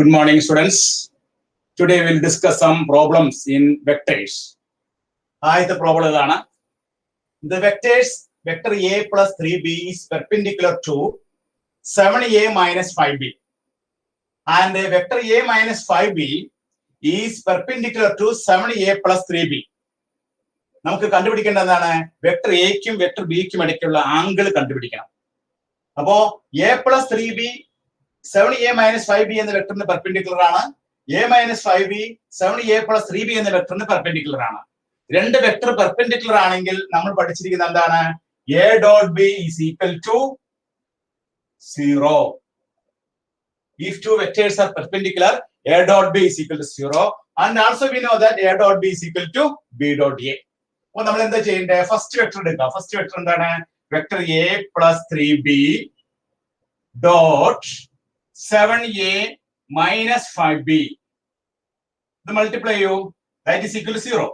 Good morning, students. Today we'll discuss some problems in vectors. The problem is the vectors vector a plus 3b is perpendicular to 7a minus 5b, and vector a minus 5b is perpendicular to 7a plus 3b. നമുക്ക് കണ്ടുപിടിക്കേണ്ടതാണ് vector എക്കും vector ബിക്കും ഇടയ്ക്കുള്ള angle കണ്ടുപിടിക്കണം. അപ്പോ a plus 3b 7a minus 5b എന്ന വെക്ടറിന് perpendicular ആണ്. a minus 5b 7a plus 3b എന്ന വെക്ടറിന് perpendicular ആണ്. രണ്ട് vector perpendicular ആണെങ്കിൽ നമ്മൾ പഠിച്ചിരിക്കുന്നത് എന്താണ്? a dot b is equal to 0. If two vectors are perpendicular, a dot b is equal to 0, and also we know that a dot b is equal to b dot a. അപ്പോൾ നമ്മൾ എന്താ ചെയ്യേണ്ടത്? First vector എടുക്കുക. First vector എന്താണ്? Vector a plus 3b dot 7a minus 5b. ഇത് multiply ചെയ്യൂ. That is equal to 0.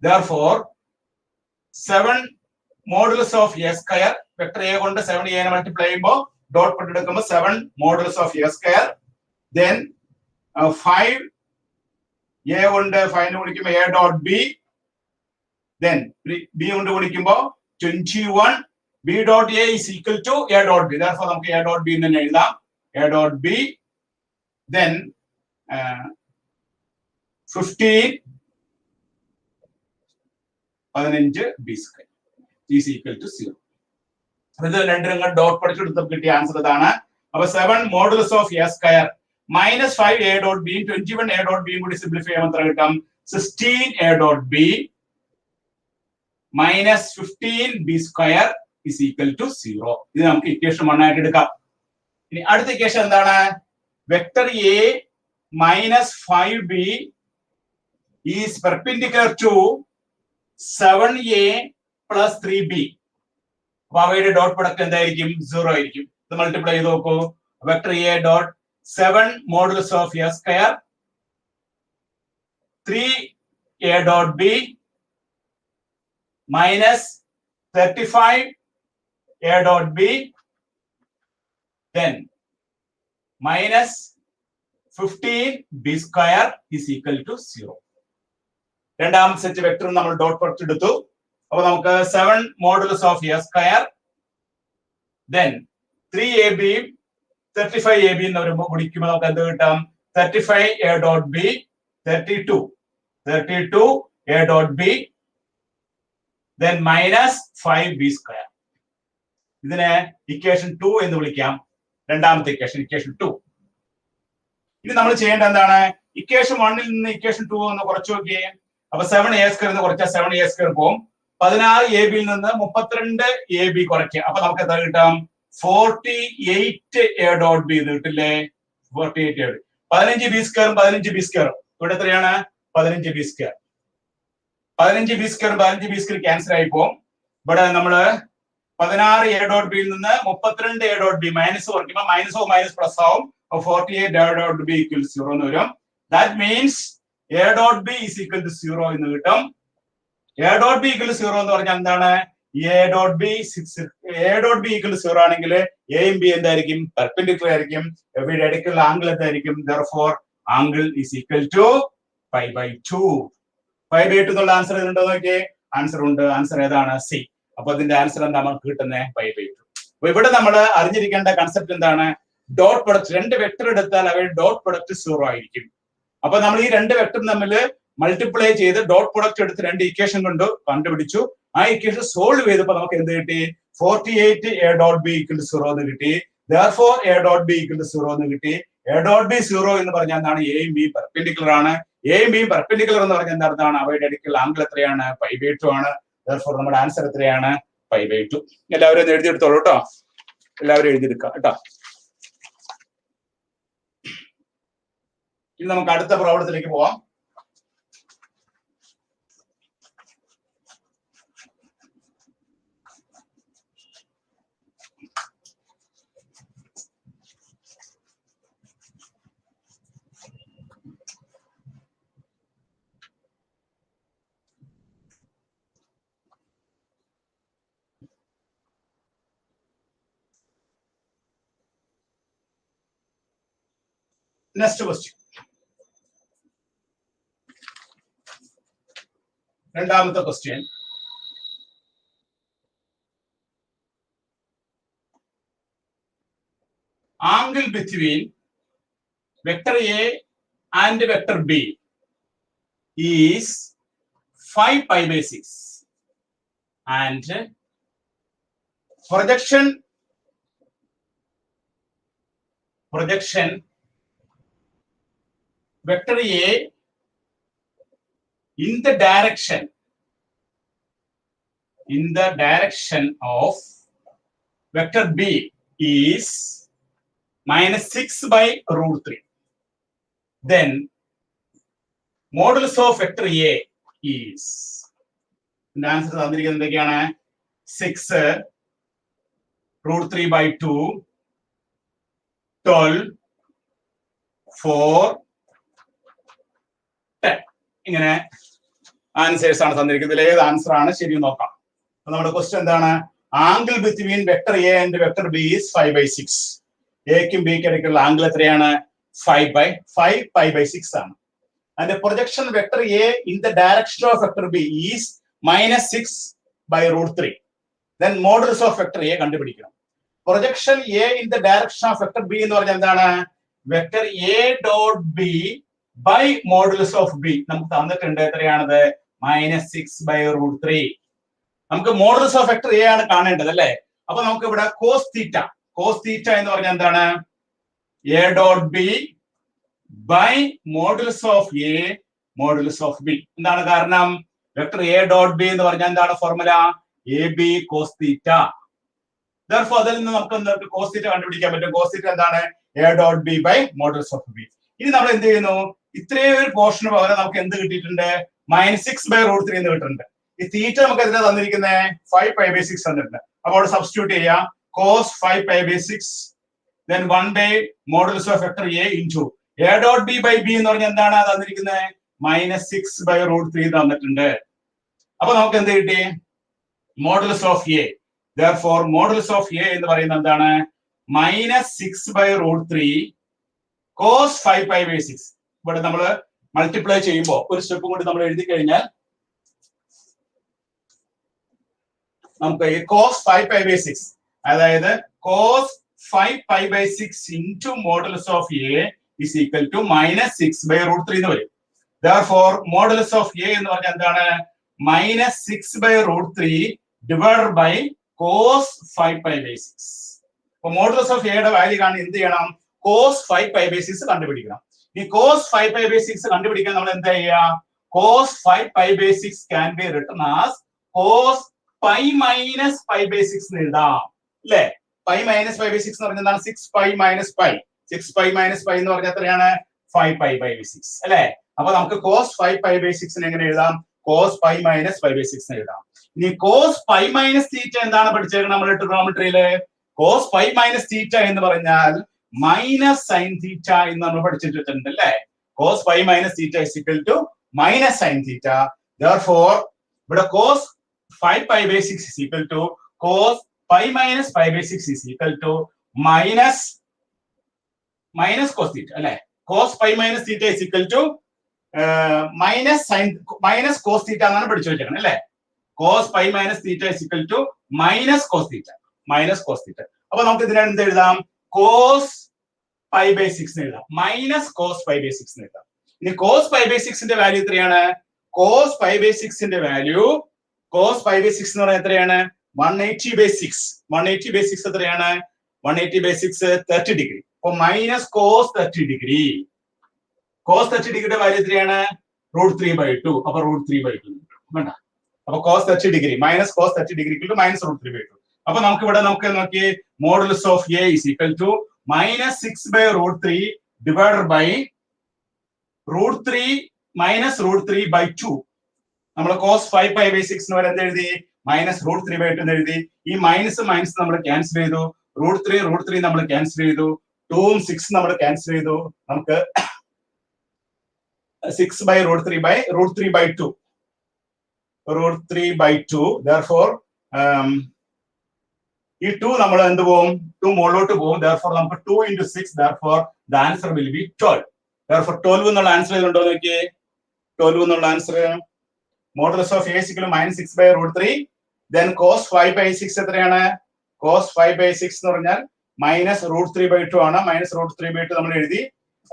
Therefore 7 modulus of a square, vector a കൊണ്ട് 7a നെ മൾട്ടിപ്ലൈ ചെയ്യുമ്പോൾ ഡോട്ട് പ്രൊഡക്റ്റ് എടുക്കുമ്പോൾ 7 modulus of a square, then 5 a കൊണ്ട് 5 നെ ഗുണിക്കുമ്പോൾ a dot b, then b കൊണ്ട് ഗുണിക്കുമ്പോൾ 21 b dot a is equal to a dot b. Therefore നമുക്ക് a dot b എന്ന് തന്നെ എഴുതാം. a dot b, then 15 b square is equal to 0. ഇത് രണ്ടും ഡോട്ട് പ്രൊഡക്റ്റ് എടുത്തപ്പോൾ കിട്ടിയ ആൻസർ ഇതാണ്. അപ്പൊ 7 modulus of a square minus 5 a dot b 21 a dot b കൂടി സിംപ്ലിഫൈ ചെയ്യുമ്പോൾ എത്ര കിട്ടും? 16 a dot b minus 15 b square is equal to 0. ഇത് നമുക്ക് ഇക്വേഷൻ 1 ആയിട്ട് എടുക്കാം. ഇനി അടുത്ത ഇക്വേഷൻ എന്താണ്? Vector a minus 5b is perpendicular to 7a plus 3b. അപ്പൊ അവയുടെ ഡോട്ട് പ്രൊഡക്റ്റ് എന്തായിരിക്കും? 0 ആയിരിക്കും. ഇത് മൾട്ടിപ്ലൈ ചെയ്ത് നോക്കൂ. Vector a dot 7 modulus of a square 3a dot b minus 35 a dot b, then minus 15 b square is equal to 0. രണ്ടാമത്തെ set vector നമ്മൾ dot product എടുത്തു. അപ്പൊ നമുക്ക് 7 modulus of a square, then 3ab 35ab എന്ന് പറയുമ്പോൾ ഗുണിക്കുമ്പോൾ നമുക്ക് എന്ത് കിട്ടാം? 35 a dot b 32 a dot b, then minus 5b square. ഇതിനെ ഇക്വേഷൻ 2 എന്ന് വിളിക്കാം. രണ്ടാമത്തെ ഇക്വേഷൻ 2. ഇനി നമ്മൾ ചെയ്യേണ്ടത് എന്താണ്? ഇക്വേഷൻ 1 നിന്ന് ഇക്വേഷൻ 2 ഒന്ന് കുറച്ച് നോക്കിയേ. അപ്പൊ 7a square എന്ന് കുറച്ചാൽ 7a square പോകും. 16ab യിൽ നിന്ന് 32ab കുറയ്ക്കുക. അപ്പൊ നമുക്ക് എത്ര കിട്ടാം? 48 a dot b ഇത് കിട്ടില്ലേ? 48 a. 15b square 15b square ഇവിടെ എത്രയാണ്? 15b square. 15b square 15b square cancel ആയി പോകും. ഇവിടെ നമ്മള് 16 a dot b യിൽ നിന്ന് 32 a dot b മൈനസ് കുറയ്ക്കുമ്പോൾ മൈനസ് മൈനസ് പ്ലസ് ആവും. 48 a dot b equals 0 എന്ന് വരും. That means a dot b is equal to 0 എന്ന് കിട്ടും. a dot b equal to 0 എന്ന് പറഞ്ഞാൽ എന്താണ്? a dot b equal to 0 ആണെങ്കിൽ എയും ബി എന്തായിരിക്കും? പെർപെൻഡിക്കുലർ ആയിരിക്കും. ഇവയുടെ ഇടയ്ക്കുള്ള ആംഗിൾ എന്തായിരിക്കും? Therefore angle is equal to pi by 2. pi by 2 എന്നുള്ള ആൻസർ ഉണ്ടോ നോക്കിയേ. ആൻസർ ഉണ്ട്. ആൻസർ ഏതാണ്? സി. അപ്പൊ അതിന്റെ ആൻസർ എന്താ നമുക്ക് കിട്ടുന്നത്? pi by 2. അപ്പൊ ഇവിടെ നമ്മൾ അറിഞ്ഞിരിക്കേണ്ട കൺസെപ്റ്റ് എന്താണ്? Dot product. രണ്ട് വെക്ടർ എടുത്താൽ അവയുടെ ഡോട്ട് പ്രൊഡക്റ്റ് 0 ആയിരിക്കും. അപ്പൊ നമ്മൾ ഈ രണ്ട് വെക്ടറും തമ്മിൽ മൾട്ടിപ്ലൈ ചെയ്ത് ഡോട്ട് പ്രൊഡക്റ്റ് എടുത്ത് രണ്ട് ഇക്വേഷൻ കൊണ്ട് കണ്ടുപിടിച്ചു. ആ ഇക്വേഷൻ സോൾവ് ചെയ്തപ്പോൾ നമുക്ക് എന്ത് കിട്ടി? 48 a dot b equal to 0 എന്ന് കിട്ടി. Therefore a dot b equal to 0 എന്ന് കിട്ടി. a dot b 0 എന്ന് പറഞ്ഞാൽ എന്താണ്? എയും ബിയും പെർപെൻഡിക്കുലർ ആണ്. എയും ബിയും പെർപെൻഡിക്കുലർ എന്ന് പറഞ്ഞാൽ എന്താണ്? അവയുടെ ഇടയ്ക്കുള്ള ആംഗിൾ എത്രയാണ്? pi by 2 ആണ്. Therefore നമ്മുടെ ആൻസർ എത്രയാണ്? pi by 2. എല്ലാവരും എഴുതിയെടുത്തോളൂ കേട്ടോ. എല്ലാവരും എഴുതിയെടുക്കാം കേട്ടോ. ഇനി നമുക്ക് അടുത്ത പ്രോബ്ലത്തിലേക്ക് പോവാം. Next question. രണ്ടാമത്തെ question. Angle between vector A and vector B is 5 pi by 6 and projection vector A in the direction of vector B is minus 6 by root 3. Then modulus of vector A is, the answer തന്നിരിക്കുന്നത് എന്തൊക്കെയാണ്? 6 root 3 by 2, 12, 4, 10. ഇങ്ങനെ answers ആണ് തന്നിരിക്കുന്നത്. ഇതിൽ ഏത് answer ആണ് ശരി നോക്കാം. നമ്മുടെ ക്വസ്റ്റ്യൻ എന്താണ്? Angle between vector A and vector B is 5 by 6. എക്കും ബിക്കും ഇടയ്ക്കുള്ള ആംഗിൾ എത്രയാണ്? 5 pi by 6 ആണ്. And the projection vector A in the direction of vector B is minus 6 by root 3. Then modulus of vector A കണ്ടുപിടിക്കണം. Projection A in the direction of vector B എന്ന് പറഞ്ഞാൽ എന്താണ്? Vector A dot B by modulus of B. നമുക്ക് തന്നിട്ടുണ്ട് എത്രയാണത്? minus 6 by root 3. നമുക്ക് modulus of vector A ആണ് കാണേണ്ടത് അല്ലേ? അപ്പൊ നമുക്ക് ഇവിടെ cos theta എന്ന് പറഞ്ഞാൽ എന്താണ്? A dot B by modulus of A modulus of B. എന്താണ് കാരണം? വെക്ടർ A dot B എന്ന് പറഞ്ഞാൽ എന്താണ് formula? AB cos theta. Therefore അതിൽ നിന്ന് നമുക്ക് എന്താണ് cos theta കണ്ടുപിടിക്കാൻ പറ്റും. cos theta എന്താണ്? A dot B by modulus of B. ഇനി നമ്മൾ എന്ത് ചെയ്യുന്നു? ഇത്രയും ഒരു പോർഷന് പകരം നമുക്ക് എന്ത് കിട്ടിയിട്ടുണ്ട്? minus 6 by root 3 എന്ന് കിട്ടുന്നുണ്ട്. ഈ തീറ്റ നമുക്ക് എത്ര തന്നിരിക്കുന്നത്? 5 pi by 6 തന്നിട്ടുണ്ട്. അപ്പോൾ അവിടെ സബ്സ്റ്റിറ്റ്യൂട്ട് ചെയ്യാം. cos 5 pi by 6 then 1 by modulus of vector A into A dot B by B എന്ന് പറഞ്ഞാൽ എന്താണ് തന്നിരിക്കുന്നത്? minus 6 by root 3 തന്നിട്ടുണ്ട്. അപ്പൊ നമുക്ക് എന്ത് കിട്ടി? modulus of A. Therefore modulus of A എന്ന് പറയുന്നത് എന്താണ്? minus 6 by root 3 cos 5 pi by 6. ഇവിടെ നമ്മൾ മൾട്ടിപ്ലൈ ചെയ്യുമ്പോൾ ഒരു സ്റ്റെപ്പ് കൂടി നമ്മൾ എഴുതി കഴിഞ്ഞാൽ നമുക്ക് ഈ cos 5 pi by 6 അതായത് cos 5 pi by 6 into modulus of A is equal to minus 6 by root 3 എന്ന് വരും. Therefore modulus of A എന്ന് പറഞ്ഞാൽ എന്താണ്? minus 6 by root 3 divided by cos 5 pi by 6. അപ്പൊ modulus of A യുടെ value കാണാൻ എന്ത് ചെയ്യണം? cos 5 pi by 6 കണ്ടുപിടിക്കണം. ഈ cos 5 pi by 6 കണ്ടുപിടിക്കാൻ നമ്മൾ എന്താ ചെയ്യുക? cos 5 pi by 6 can be written as cos pi minus pi by 6 എന്ന് എഴുതാം അല്ലേ? pi minus pi by 6 എന്ന് പറഞ്ഞാൽ എന്താണ്? 6 pi minus pi. 6 pi minus pi എന്ന് പറഞ്ഞാൽ എത്രയാണ്? 5 pi by 6 അല്ലേ? അപ്പൊ നമുക്ക് cos 5 pi by 6 എങ്ങനെ എഴുതാം? cos pi minus pi by 6 എന്ന് എഴുതാം. ഇനി cos pi minus theta എന്താണ് പഠിച്ചേക്കുന്നത് നമ്മൾ ട്രിഗണോമെട്രിയില്? cos pi minus theta എന്ന് പറഞ്ഞാൽ minus sin theta എന്ന് നമ്മൾ പഠിച്ചിട്ടുണ്ട് അല്ലേ? cos pi minus theta is equal to minus sin theta. Therefore ഇവിടെ cos 5 pi by 6 is equal to cos pi minus pi by 6 is equal to minus cos theta അല്ലെ? cos pi minus theta is equal to minus cos theta എന്നാണ് പഠിച്ചു വെച്ചേക്കുന്നത് അല്ലെ? cos pi minus theta is equal to minus cos theta. അപ്പൊ നമുക്ക് ഇതിനെ എന്ത് എഴുതാം? cos pi by 6 എന്ന് എഴുതാം. minus cos pi by 6 എന്ന് എഴുതാം. ഇനി cos pi by 6 ന്റെ വാല്യൂ എത്രയാണ്? cos pi by 6 ന്റെ വാല്യൂ cos pi by 6 എന്ന് പറഞ്ഞാൽ എത്രയാണ്? 180 by 6. 180 by 6 എത്രയാണ്? 180 by 6 30 ഡിഗ്രി. അപ്പൊ minus cos 30 ഡിഗ്രി. cos 30 ഡിഗ്രിയുടെ വാല്യൂ എത്രയാണ്? √3/2. അപ്പൊ √3/2 വേണ്ട. അപ്പൊ cos 30 degree minus cos 30 degree = minus √3/2. അപ്പൊ നമുക്ക് ഇവിടെ നമുക്ക് നോക്കി modulus of A is equal to minus 6 by √3 divided by √3 minus √3/2. നമ്മൾ cos 5 pi by 6 എന്ന് പറയുന്നത് എഴുതി minus √3/2 എന്ന് എഴുതി. ഈ മൈനസ് നമ്മൾ ക്യാൻസൽ ചെയ്തു. √3 നമ്മൾ ക്യാൻസൽ ചെയ്തു. 2ഉം 6 നമ്മൾ ക്യാൻസൽ ചെയ്തു. നമുക്ക് 6 by √3/2. √3/2. Therefore ഈ 2 നമ്മൾ എന്ത് പോകും? 2 മുകളിലോട്ട് പോകും. therefore നമുക്ക് 2 into 6, therefore the answer will be 12. therefore 12 എന്നുള്ള ആൻസർ ഏതുണ്ടോ നോക്കിയേ. 12 എന്നുള്ള answer modulus of a is equal to -6/√3. then cos 5/6 എത്രയാണ്? cos 5/6 എന്ന് പറഞ്ഞാൽ -√3/2 ആണ്. -√3/2 നമ്മൾ എഴുതി.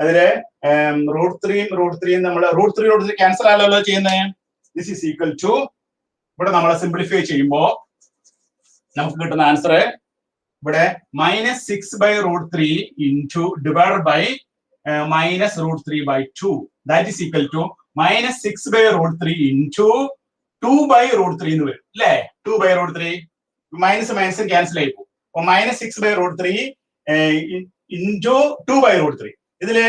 അതില് √3 നമ്മൾ √3 ക്യാൻസൽ ആണല്ലോ ചെയ്യുന്നത്. this is equal to ഇവിടെ നമ്മൾ സിംപ്ലിഫൈ ചെയ്യുമ്പോൾ നമുക്ക് കിട്ടുന്ന ആൻസർ ഇവിടെ -6/√3 into divided by -√3/2. that is equal to -6/√3 into 2/√3 എന്ന് വരും അല്ലേ? 2/√3 മൈനസ് ക്യാൻസൽ ആയി പോകും. അപ്പൊ -6/√3 into 2/√3. ഇതില്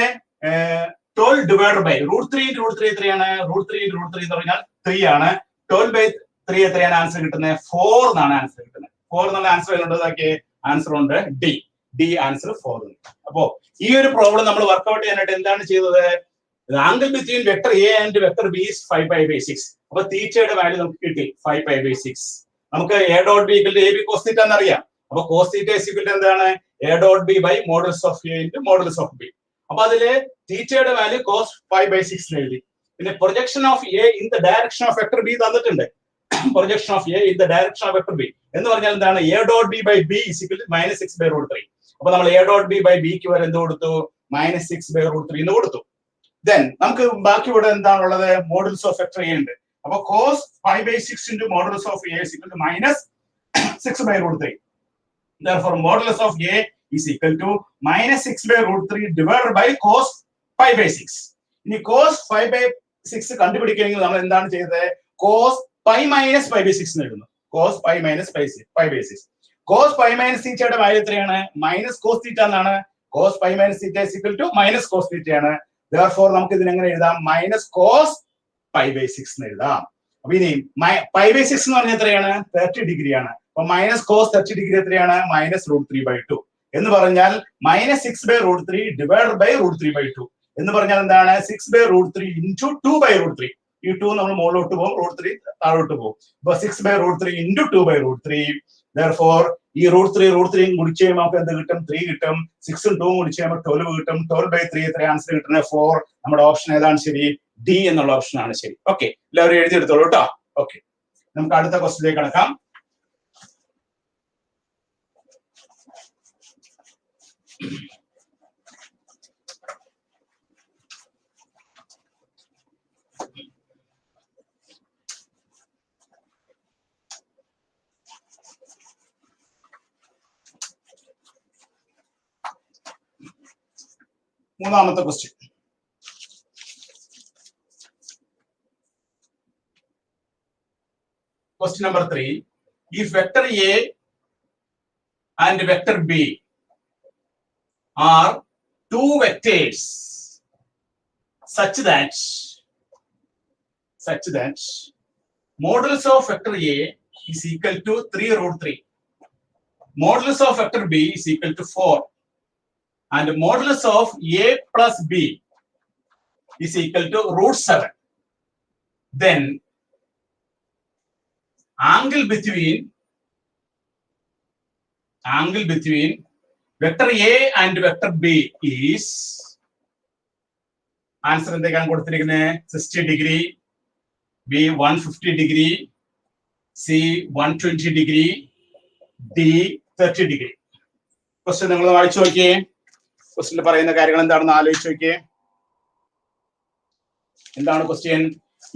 12 divided by √3 into √3 എത്രയാണ്? √3 into √3 എന്ന് പറഞ്ഞാൽ 3 ആണ്. 12/3 എത്രയാണ് ആൻസർ കിട്ടുന്നത്? 4 എന്നാണ് ആൻസർ കിട്ടുന്നത്. 4 എന്നുള്ള ആൻസർ ഉണ്ടോക്കെ ആൻസർ ഉണ്ട് ഡി ആൻസർ 4 ഉണ്ട്. അപ്പോ ഈ ഒരു പ്രോബ്ലം നമ്മൾ വർക്ക്ഔട്ട് ചെയ്യാനായിട്ട് എന്താണ് ചെയ്തത്? Angle between vector A and vector B is 5π/6. അപ്പൊ തീറ്റയുടെ വാല്യൂ നമുക്ക് കിട്ടി 5π/6. നമുക്ക് a dot B equal to ab cos θ എന്നറിയാം. അപ്പൊ cos θ ഈസ് ഈക്വൽ ടു എന്താണ്? a dot B by modulus of a into modulus of b. അപ്പൊ അതില് തീറ്റയുടെ വാല്യൂ cos 5/6 എന്ന് എഴുതി. പിന്നെ projection of a in the direction of vector b തന്നിട്ടുണ്ട്. Projection of a in the direction of vector b എന്ന് പറഞ്ഞാൽ എന്താണ്? a dot B by b is equal to -6/√3. അപ്പൊ നമ്മൾ a dot B by b ക്ക് വരെ എന്ത് കൊടുത്തു? -6/√3 എന്ന് കൊടുത്തു. ദെൻ നമുക്ക് ബാക്കി ഇവിടെ എന്താണുള്ളത്? മോഡുലസ് ഓഫ് വെക്ടർ a ഉണ്ട്. അപ്പൊ cos 5/6 into modulus of a is equal to -6/√3. therefore modulus of a is equal to -6/√3 divided by cos 5/6. ഇനി cos 5/6 കണ്ടുപിടിക്കണമെങ്കിൽ നമ്മൾ എന്താണ് ചെയ്തത്? cos pi minus 5/6 എന്ന് എഴുതുന്നു. cos pi minus 5/6. cos pi minus θ യുടെ value എത്രയാണ്? -cos θ എന്നാണ്. cos pi minus θ is equal to -cos θ ആണ്. therefore നമുക്ക് ഇതിനെ എങ്ങനെ എഴുതാം? -cos pi/6 എന്ന് എഴുതാം. അപ്പൊ ഇനി pi/6 എന്ന് പറഞ്ഞാൽ എത്രയാണ്? 30 ഡിഗ്രി ആണ്. അപ്പൊ -cos 30 ഡിഗ്രി എത്രയാണ്? -√3/2 എന്ന് പറഞ്ഞാൽ -6/√3 divided by √3/2 എന്ന് പറഞ്ഞാൽ എന്താണ്? 6/√3 into 2/√3. ഈ 2 നമ്മൾ മുകളിലോട്ട് പോകും, √3 താഴോട്ട് പോകും. അപ്പൊ 6/√3 into 2/√3. therefore ഈ √3 മുടിച്ച് കഴിയുമ്പോൾ നമുക്ക് എന്ത് കിട്ടും? 3 കിട്ടും. 6ഉം 2ഉം മുടിച്ച് കഴിയുമ്പോൾ 12 കിട്ടും. 12/3 എത്ര ആൻസർ കിട്ടുന്നത്? 4. നമ്മുടെ ഓപ്ഷൻ ഏതാണ് ശരി? ഡി എന്നുള്ള ഓപ്ഷൻ ആണ് ശരി. ഓക്കെ, എല്ലാവരും എഴുതിയെടുത്തോളൂ കേട്ടോ. ഓക്കെ, നമുക്ക് അടുത്ത ക്വസ്റ്റിലേക്ക് കടക്കാം. മൂന്നാമത്തെ question. Question number 3. If vector A and vector B are two vectors such that modulus of vector A is equal to 3√3, modulus of vector B is equal to 4, and modulus of A plus B is equal to √7, then angle between vector A and vector B is answer എന്തൊക്കെയാണ് കൊടുത്തിരിക്കുന്നത്? 60 degree, B 150 degree, C 120 degree, D 30 degree. Question നിങ്ങൾ വായിച്ചു നോക്കിയേ. ക്വസ്റ്റ്യനിൽ പറയുന്ന കാര്യങ്ങൾ എന്താണെന്ന് ആലോചിച്ച് നോക്കിയേ. എന്താണ് question?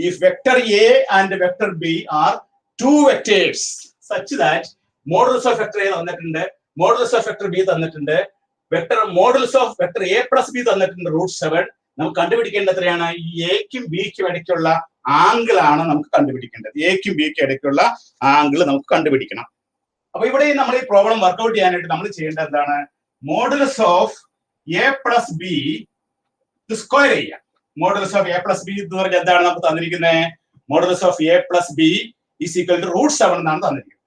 If vector A and vector B are two vectors such that modulus of vector A തന്നിട്ടുണ്ട്, modulus of vector B തന്നിട്ടുണ്ട്, modulus of vector A plus B തന്നിട്ടുണ്ട് √7. നമുക്ക് കണ്ടുപിടിക്കേണ്ടത് എത്രയാണ്? ഈ എക്കും ബിക്കും ഇടയ്ക്കുള്ള ആംഗിൾ ആണ് നമുക്ക് കണ്ടുപിടിക്കേണ്ടത്. എക്കും ബിക്കും ഇടയ്ക്കുള്ള ആംഗിൾ നമുക്ക് കണ്ടുപിടിക്കണം. അപ്പൊ ഇവിടെ നമ്മൾ ഈ പ്രോബ്ലം വർക്ക്ഔട്ട് ചെയ്യാനായിട്ട് നമ്മൾ ചെയ്യേണ്ടത് എന്താണ്? Modulus of A plus B square ചെയ്യാം. Modulus of A plus B എന്ന് പറഞ്ഞാൽ എന്താണ് നമുക്ക് തന്നിരിക്കുന്നത്? Modulus of A plus B is equal to √7 എന്നാണ് തന്നിരിക്കുന്നത്.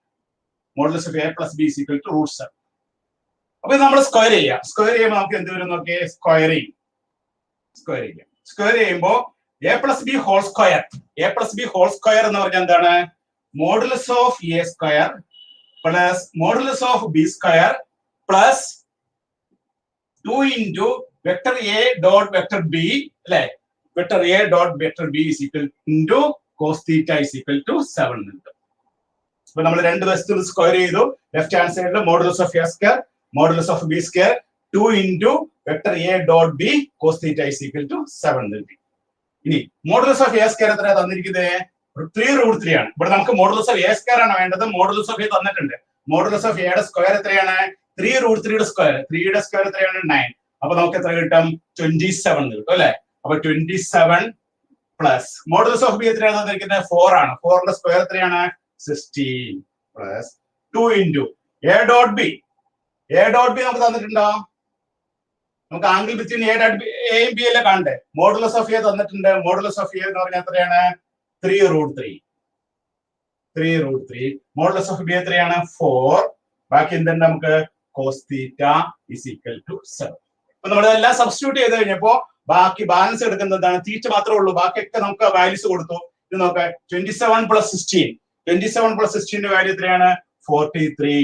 Modulus of A plus B is equal to √7. അപ്പൊ ഇത് നമ്മൾ സ്ക്വയർ ചെയ്യാം. സ്ക്വയർ ചെയ്യുമ്പോൾ നമുക്ക് എന്ത് വരും നോക്കിയേ? സ്ക്വയർ ചെയ്യുമ്പോൾ A plus B whole square എന്ന് പറഞ്ഞാൽ എന്താണ്? Modulus of A square plus modulus of B square plus 2 into vector A dot vector B അല്ലെ, vector A dot vector B is equal into cos theta is equal to 7 ഉണ്ട്. അപ്പൊ നമ്മൾ രണ്ട് വശത്തും square ചെയ്തു. ലെഫ്റ്റ് ഹാൻഡ് സൈഡിൽ modulus of A square modulus of B square 2 into vector A dot B cos theta is equal to 7 ഉണ്ട്. ഇനി modulus of A square എത്രയാണ് തന്നിരിക്കുന്നത്? 3√3 ആണ്. ഇവിടെ നമുക്ക് മോഡുലസ് ഓഫ് എ സ്ക്വയർ ആണ് വേണ്ടത്. മോഡുലസ് ഓഫ് എ തന്നിട്ടുണ്ട്. മോഡുലസ് ഓഫ് എയുടെ സ്ക്വയർ എത്രയാണ്? 3√3 സ്ക്വയർ. 3 സ്ക്വയർ എത്രയാണ്? 9. അപ്പൊ നമുക്ക് എത്ര കിട്ടും? 27 കിട്ടും അല്ലെ. അപ്പൊ 27 പ്ലസ് മോഡുലസ് ഓഫ് ബി എത്രയാണ് തന്നിരിക്കുന്നത്? 4 ആണ്. 4ന്റെ സ്ക്വയർ എത്രയാണ്? 16 plus 2 into A dot B. A dot B നമുക്ക് തന്നിട്ടുണ്ടോ? നമുക്ക് ആംഗിൾ ബിറ്റ്വീൻ എയും ബി അല്ലേ കാണണ്ടേ? മോഡുലസ് ഓഫ് എ തന്നിട്ടുണ്ട്. മോഡുലസ് ഓഫ് എ എന്ന് പറഞ്ഞാൽ എത്രയാണ്? 3√3. മോഡുലസ് ഓഫ് ബി എത്രയാണ്? 4. ബാക്കി എന്തുണ്ട്? നമുക്ക് cos theta is equal to 7. അപ്പൊ നമ്മളെല്ലാം സബ്സ്റ്റിറ്റ്യൂട്ട് ചെയ്ത് കഴിഞ്ഞപ്പോ ബാക്കി ബാലൻസ് എടുക്കുന്നതാണ് തീറ്റ മാത്രമേ ഉള്ളൂ. ബാക്കിയൊക്കെ നമുക്ക് വാല്യൂസ് കൊടുത്തു. ഇത് നോക്കാം. 27 പ്ലസ് 16. 27 പ്ലസ് 16ന്റെ വാല്യൂ എത്രയാണ്? 43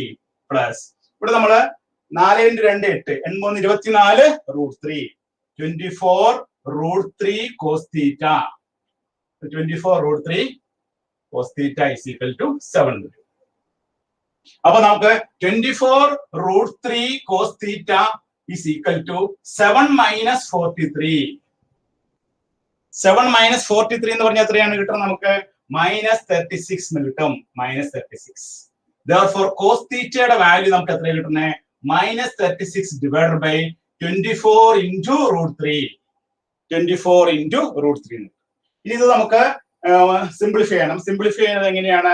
പ്ലസ് ഇവിടെ നമ്മള് 4 × 2 8 8 24 √3 24√3 cos theta. 24√3 cos theta is equal to 7. അപ്പൊ നമുക്ക് 24√3 cos theta is equal to 7 minus 43. 7 minus 43 എന്ന് പറഞ്ഞാൽ എത്രയാണ് കിട്ടുന്നത്? നമുക്ക് -36 എന്ന് കിട്ടും. -36. Therefore cos theta യുടെ വാല്യൂ നമുക്ക് എത്ര കിട്ടുന്നത്? -36 divided by 24 into √3. 24 into √3. ഇനി ഇത് നമുക്ക് സിംപ്ലിഫൈ ചെയ്യണം. സിംപ്ലിഫൈ ചെയ്യുന്നത് എങ്ങനെയാണ്?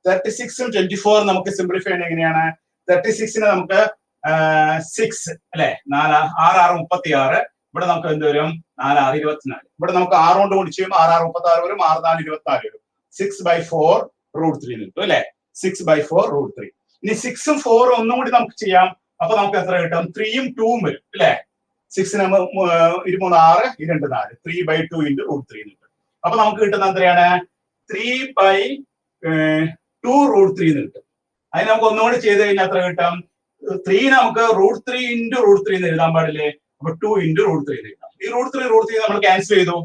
36ഉം 24 നമുക്ക് സിംപ്ലിഫൈ ചെയ്യുന്നത് എങ്ങനെയാണ്? 36നെ നമുക്ക് 6 അല്ലെ, 4 6 6 36. ഇവിടെ നമുക്ക് എന്ത് വരും? 4 6 24. ഇവിടെ നമുക്ക് 6 കൊണ്ട് ഗുണിച്ച് ചെയ്യുമ്പോൾ 6 6 36 വരും. 6 4 24 വരും. 6/4 √3 കിട്ടും അല്ലെ. 6/4 √3. ഇനി 6ഉം 4ഉം ഒന്നും കൂടി നമുക്ക് ചെയ്യാം. അപ്പൊ നമുക്ക് എത്ര കിട്ടും? 3ഉം 2ഉം വരും അല്ലെ. 6ന് 23 6 2 4 3/2 into √3 കിട്ടും. അപ്പൊ നമുക്ക് കിട്ടുന്ന എത്രയാണ്? 3/2 √3 എന്ന് കിട്ടും. അതിന് നമുക്ക് ഒന്നുകൂടി ചെയ്ത് കഴിഞ്ഞാൽ എത്ര കിട്ടും? 3 നമുക്ക് √3 into √3 എന്ന് എഴുതാൻ പാടില്ലേ? അപ്പൊ 2 into √3 എന്ന് എഴുതാം. ഈ √3 നമ്മൾ ക്യാൻസൽ ചെയ്തു.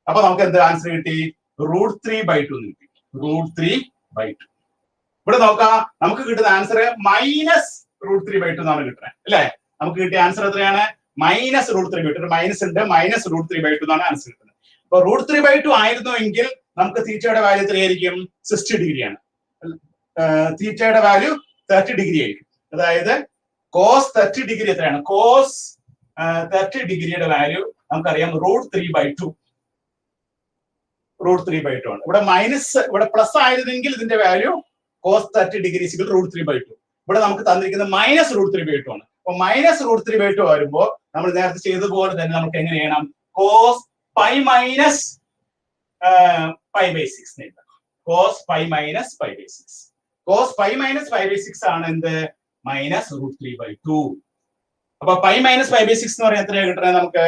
അപ്പൊ നമുക്ക് എന്ത് ആൻസർ കിട്ടി? √3/2 എന്ന് കിട്ടി. √3/2. ഇവിടെ നോക്കാം. നമുക്ക് കിട്ടുന്ന ആൻസർ -√3/2 എന്നാണ് കിട്ടുന്നത് അല്ലെ. നമുക്ക് കിട്ടിയ ആൻസർ എത്രയാണ്? -√3/2. മൈനസ് ഉണ്ട്. -√3/2 എന്നാണ് ആൻസർ കിട്ടുന്നത്. അപ്പൊ √3/2 ആയിരുന്നു എങ്കിൽ നമുക്ക് തീറ്റയുടെ വാല്യൂ എത്രയായിരിക്കും? 60 ഡിഗ്രിയാണ്. തീറ്റയുടെ വാല്യൂ 30 ഡിഗ്രി ആയിരിക്കും. അതായത് cos 30 ഡിഗ്രി എത്രയാണ്? cos 30 ഡിഗ്രിയുടെ വാല്യൂ നമുക്കറിയാം √3/2. √3/2 ആണ്. ഇവിടെ മൈനസ് ഇവിടെ പ്ലസ് ആയിരുന്നെങ്കിൽ ഇതിന്റെ വാല്യൂ cos 30 ഡിഗ്രി √3/2. ഇവിടെ നമുക്ക് തന്നിരിക്കുന്നത് -√3/2 ആണ്. അപ്പൊ -√3/2 വരുമ്പോൾ നമ്മൾ നേരത്തെ ചെയ്തതുപോലെ തന്നെ നമുക്ക് എങ്ങനെ ചെയ്യണം? cos pi minus pi/6 എഴുതാം. cos pi minus pi/6. cos pi minus pi/6 ആണ് എന്ത്? -√3/2. അപ്പൊ pi minus pi/6 എന്ന് പറഞ്ഞാൽ എത്രയാണ് കിട്ടുന്നത്? നമുക്ക്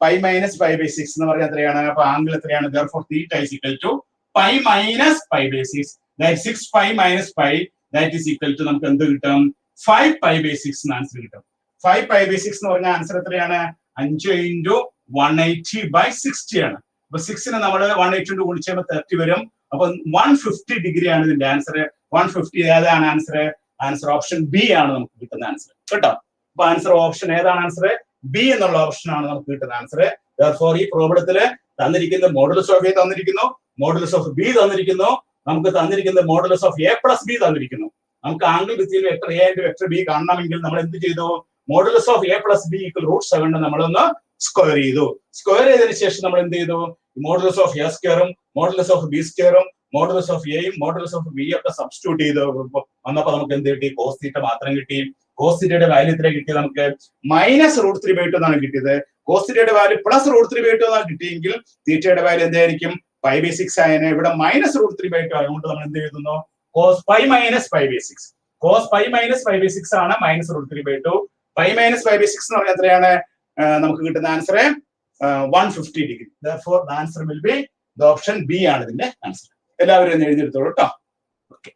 pi minus pi/6 എന്ന് പറഞ്ഞാൽ എത്രയാണ്? അപ്പൊ ആംഗിൾ എത്രയാണ്? Therefore theta is equal to pi minus pi/6. That 6 pi minus pi that is equal to നമുക്ക് എന്ത് കിട്ടും? 5 pi/6 എന്ന് ആൻസർ കിട്ടും. 5 pi/6 എന്ന് പറഞ്ഞ ആൻസർ എത്രയാണ്? 5 into 180/60 ആണ്. അപ്പൊ 6നെ നമ്മൾ 180 കൊണ്ട് ഗുണിച്ചുമ്പോൾ 30 വരും. അപ്പൊ 150 ഡിഗ്രി ആണ് ഇതിന്റെ ആൻസർ. 150 ഏതാണ് ആൻസർ? ആൻസർ ഓപ്ഷൻ ബി ആണ് നമുക്ക് കിട്ടുന്ന ആൻസർ കേട്ടോ. അപ്പൊ ആൻസർ ഓപ്ഷൻ ഏതാണ്? ആൻസർ ബി എന്നുള്ള ഓപ്ഷൻ ആണ് നമുക്ക് കിട്ടുന്ന ആൻസർ. Therefore ഈ പ്രോബ്ലത്തില് തന്നിരിക്കുന്ന മോഡുലസ് ഓഫ് എ തന്നിരിക്കുന്നു, മോഡുലസ് ഓഫ് ബി തന്നിരിക്കുന്നു, നമുക്ക് തന്നിരിക്കുന്ന modulus of A plus B തന്നിരിക്കുന്നു. നമുക്ക് angle between vector A and vector B കാണണമെങ്കിൽ നമ്മൾ എന്ത് ചെയ്തു? Modulus of A plus B = √7 നമ്മളൊന്ന് സ്ക്വയർ ചെയ്തു. സ്ക്വയർ ചെയ്തതിനു ശേഷം നമ്മൾ എന്ത് ചെയ്തു? മോഡുലസ് ഓഫ് എ സ്ക്വയറും മോഡുലസ് ഓഫ് ബി സ്ക്വയറും മോഡുലസ് ഓഫ് എയും മോഡുലസ് ഓഫ് ബി ഒക്കെ സബ്സ്റ്റിറ്റ്യൂട്ട് ചെയ്ത് വന്നപ്പോ നമുക്ക് എന്ത് കിട്ടി? cos theta മാത്രം കിട്ടി. cos theta വാല്യൂ എത്ര കിട്ടി? നമുക്ക് -√3/2 എന്നാണ് കിട്ടിയത്. cos theta വാല്യൂ +√3/2 എന്നാണ് കിട്ടിയെങ്കിൽ തീറ്റയുടെ വാല്യൂ എന്തായിരിക്കും? pi/6 ആയതിനെ. ഇവിടെ -√3/2 ആയതുകൊണ്ട് നമ്മൾ എന്ത് എഴുതുന്നു? cos pi minus pi/6. cos pi minus pi/6 ആണ് -√3/2. pi minus pi/6 എന്ന് പറഞ്ഞാൽ എത്രയാണ്? നമുക്ക് കിട്ടുന്ന answer 150 degree. Therefore the answer will be the option B ആണ് ഇതിന്റെ ആൻസർ. എല്ലാവരും ഒന്ന് എഴുതിയെടുത്തോളൂ കേട്ടോ. ഓക്കെ.